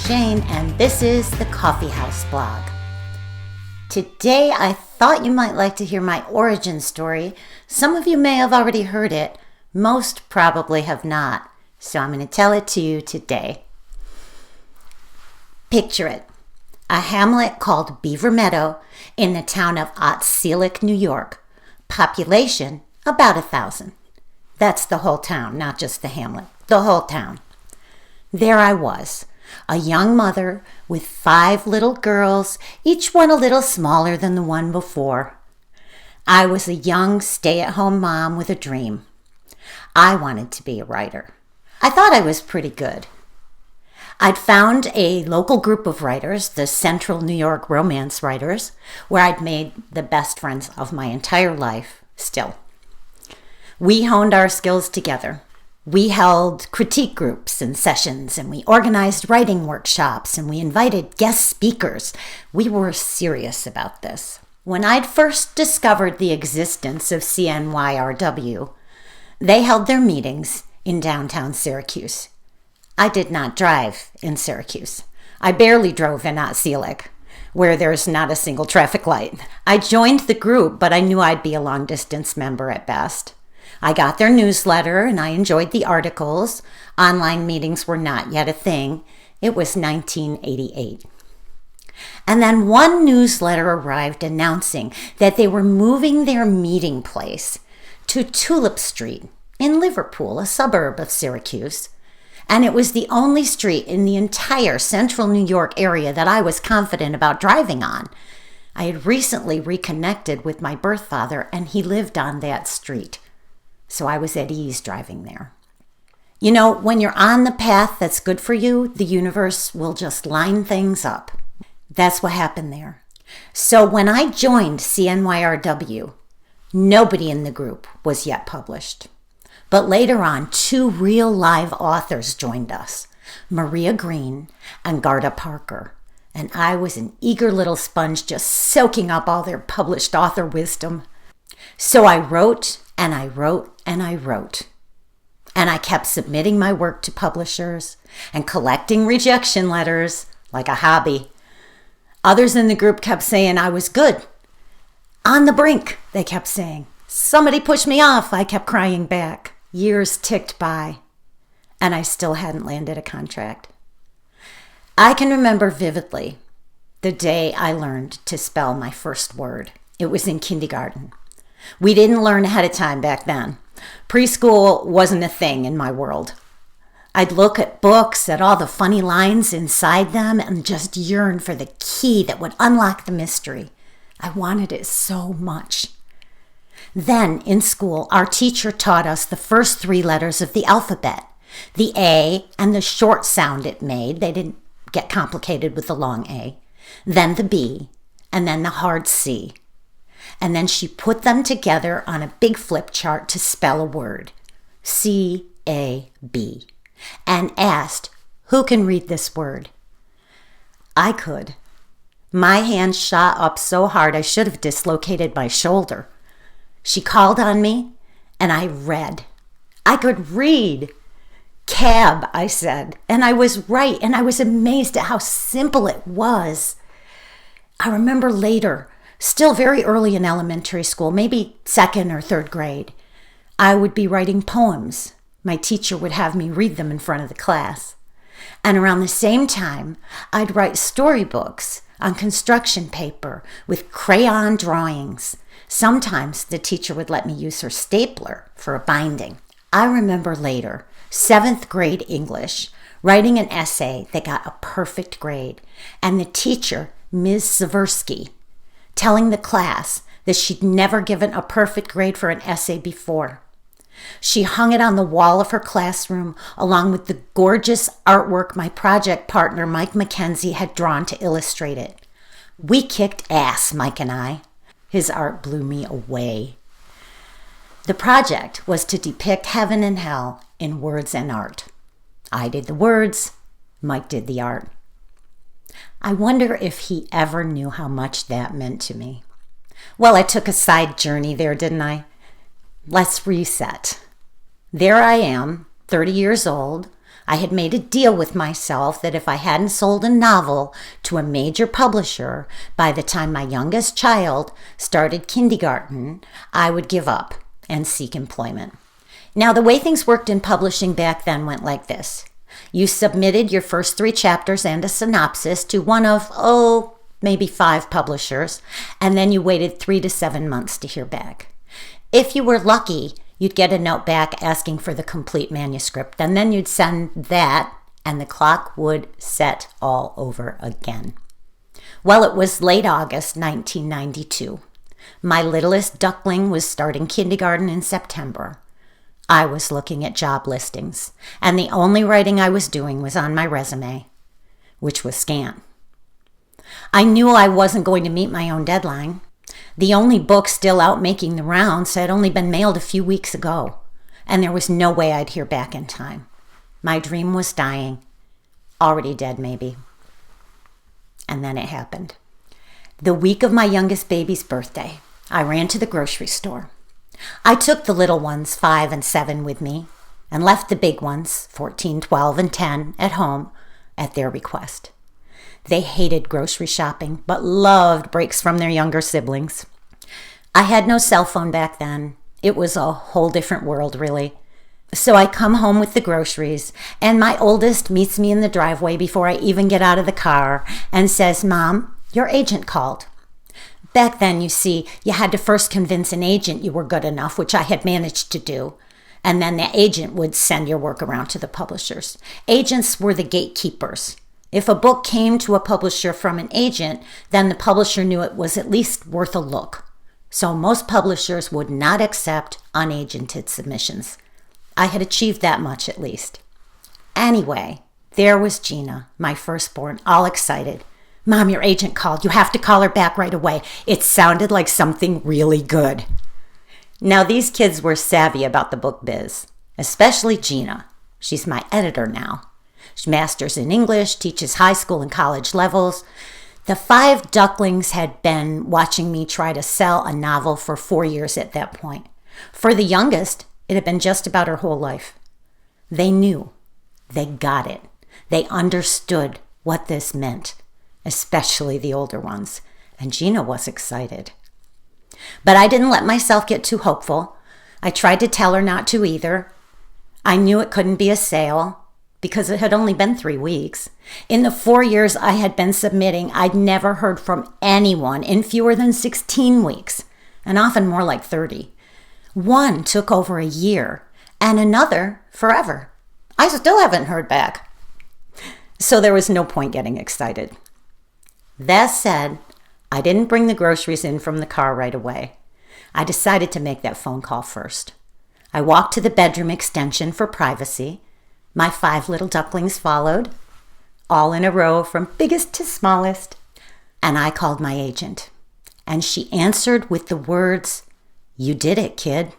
Shayne, and this is the Coffee House Blog. Today I thought you might like to hear my origin story. Some of you may have already heard it. Most probably have not. So I'm going to tell it to you today. Picture it. A hamlet called Beaver Meadow in the town of Otselic, New York. Population about 1,000. That's the whole town, not just the hamlet. The whole town. There I was, a young mother with 5 little girls, each one a little smaller than the one before. I was a young stay-at-home mom with a dream. I wanted to be a writer. I thought I was pretty good. I'd found a local group of writers, the Central New York Romance Writers, where I'd made the best friends of my entire life still. We honed our skills together. We held critique groups and sessions, and we organized writing workshops, and we invited guest speakers. We were serious about this. When I'd first discovered the existence of CNYRW, they held their meetings in downtown Syracuse. I did not drive in Syracuse. I barely drove in Otselic, where there's not a single traffic light. I joined the group, but I knew I'd be a long-distance member at best. I got their newsletter and I enjoyed the articles. Online meetings were not yet a thing. It was 1988. And then one newsletter arrived announcing that they were moving their meeting place to Tulip Street in Liverpool, a suburb of Syracuse. And it was the only street in the entire central New York area that I was confident about driving on. I had recently reconnected with my birth father and he lived on that street. So I was at ease driving there. You know, when you're on the path that's good for you, the universe will just line things up. That's what happened there. So when I joined CNYRW, nobody in the group was yet published. But later on, 2 real live authors joined us, Maria Green and Garda Parker. And I was an eager little sponge just soaking up all their published author wisdom. So I wrote and I wrote and I wrote. And I kept submitting my work to publishers and collecting rejection letters like a hobby. Others in the group kept saying I was good. On the brink, they kept saying. Somebody pushed me off, I kept crying back. Years ticked by, and I still hadn't landed a contract. I can remember vividly the day I learned to spell my first word. It was in kindergarten. We didn't learn ahead of time back then. Preschool wasn't a thing in my world. I'd look at books, at all the funny lines inside them, and just yearn for the key that would unlock the mystery. I wanted it so much. Then, in school, our teacher taught us the first 3 letters of the alphabet, the A and the short sound it made. They didn't get complicated with the long A. Then the B, and then the hard C. And then she put them together on a big flip chart to spell a word, C-A-B, and asked, who can read this word? I could. My hand shot up so hard I should have dislocated my shoulder. She called on me, and I read. I could read. Cab, I said, and I was right, and I was amazed at how simple it was. I remember later, still very early in elementary school, maybe 2nd or 3rd grade, I would be writing poems. My teacher would have me read them in front of the class. And around the same time, I'd write storybooks on construction paper with crayon drawings. Sometimes the teacher would let me use her stapler for a binding. I remember later, 7th grade English, writing an essay that got a perfect grade, and the teacher, Ms. Zversky, telling the class that she'd never given a perfect grade for an essay before. She hung it on the wall of her classroom along with the gorgeous artwork my project partner Mike McKenzie had drawn to illustrate it. We kicked ass, Mike and I. His art blew me away. The project was to depict heaven and hell in words and art. I did the words, Mike did the art. I wonder if he ever knew how much that meant to me. Well, I took a side journey there, didn't I? Let's reset. There I am, 30 years old, I had made a deal with myself that if I hadn't sold a novel to a major publisher by the time my youngest child started kindergarten, I would give up and seek employment. Now, the way things worked in publishing back then went like this. You submitted your first 3 chapters and a synopsis to one of, maybe 5 publishers, and then you waited 3 to 7 months to hear back. If you were lucky, you'd get a note back asking for the complete manuscript, and then you'd send that, and the clock would set all over again. Well, it was late August 1992. My littlest duckling was starting kindergarten in September. I was looking at job listings, and the only writing I was doing was on my resume, which was scant. I knew I wasn't going to meet my own deadline. The only book still out making the rounds had only been mailed a few weeks ago, and there was no way I'd hear back in time. My dream was dying. Already dead, maybe. And then it happened. The week of my youngest baby's birthday, I ran to the grocery store. I took the little ones, 5 and 7, with me, and left the big ones, 14, 12, and 10, at home at their request. They hated grocery shopping, but loved breaks from their younger siblings. I had no cell phone back then. It was a whole different world, really. So I come home with the groceries, and my oldest meets me in the driveway before I even get out of the car and says, "Mom, your agent called." Back then, you see, you had to first convince an agent you were good enough, which I had managed to do, and then the agent would send your work around to the publishers. Agents were the gatekeepers. If a book came to a publisher from an agent, then the publisher knew it was at least worth a look. So most publishers would not accept unagented submissions. I had achieved that much at least. Anyway, there was Gina, my firstborn, all excited. "Mom, your agent called. You have to call her back right away. It sounded like something really good." Now, these kids were savvy about the book biz, especially Gina. She's my editor now. She masters in English, teaches high school and college levels. The 5 ducklings had been watching me try to sell a novel for 4 years at that point. For the youngest, it had been just about her whole life. They knew. They got it. They understood what this meant, especially the older ones. And Gina was excited. But I didn't let myself get too hopeful. I tried to tell her not to either. I knew it couldn't be a sale because it had only been 3 weeks. In the 4 years I had been submitting, I'd never heard from anyone in fewer than 16 weeks, and often more like 30. One took over a year, and another forever. I still haven't heard back. So there was no point getting excited. That said, I didn't bring the groceries in from the car right away. I decided to make that phone call first. I walked to the bedroom extension for privacy. My 5 little ducklings followed, all in a row from biggest to smallest. And I called my agent. And she answered with the words, "You did it, kid."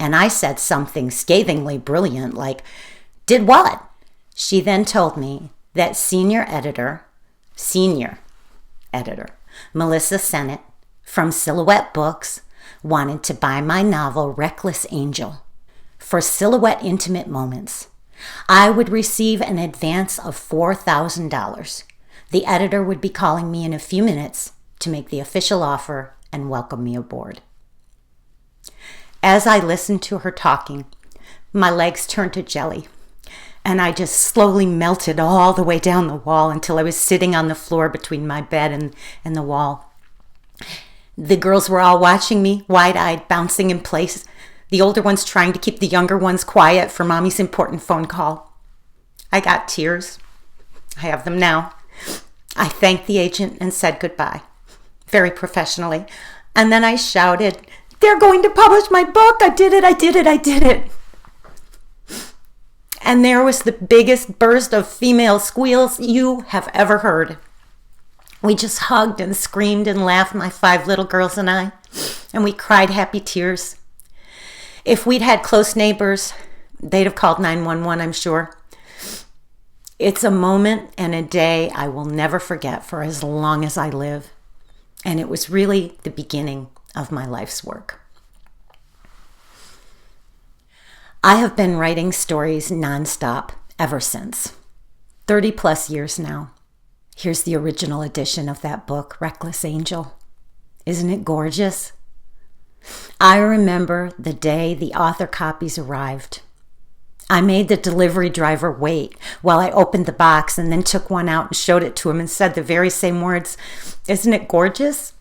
And I said something scathingly brilliant like, "Did what?" She then told me that senior editor, Melissa Sennett from Silhouette Books wanted to buy my novel Reckless Angel for Silhouette Intimate Moments. I would receive an advance of $4,000. The editor would be calling me in a few minutes to make the official offer and welcome me aboard. As I listened to her talking, my legs turned to jelly, and I just slowly melted all the way down the wall until I was sitting on the floor between my bed and the wall. The girls were all watching me, wide-eyed, bouncing in place, the older ones trying to keep the younger ones quiet for Mommy's important phone call. I got tears. I have them now. I thanked the agent and said goodbye, very professionally. And then I shouted, "They're going to publish my book! I did it, I did it, I did it!" And there was the biggest burst of female squeals you have ever heard. We just hugged and screamed and laughed, my 5 little girls and I, and we cried happy tears. If we'd had close neighbors, they'd have called 911, I'm sure. It's a moment and a day I will never forget for as long as I live. And it was really the beginning of my life's work. I have been writing stories nonstop ever since. 30 plus years now. Here's the original edition of that book, Reckless Angel. Isn't it gorgeous? I remember the day the author copies arrived. I made the delivery driver wait while I opened the box and then took one out and showed it to him and said the very same words, "Isn't it gorgeous?"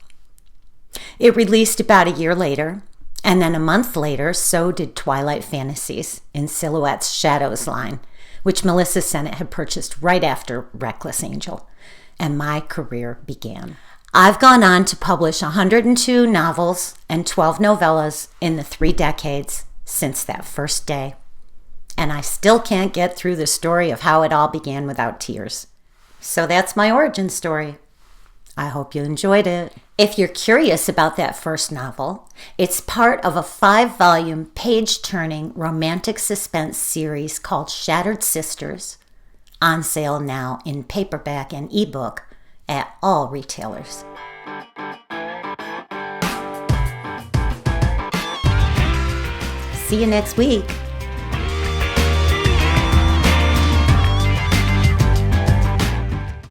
It released about a year later, and then a month later, so did Twilight Fantasies in Silhouette's Shadows line, which Melissa Sennett had purchased right after Reckless Angel, and my career began. I've gone on to publish 102 novels and 12 novellas in the 3 decades since that first day. And I still can't get through the story of how it all began without tears. So that's my origin story. I hope you enjoyed it. If you're curious about that first novel, it's part of a 5-volume, page-turning romantic suspense series called Shattered Sisters, on sale now in paperback and ebook at all retailers. See you next week.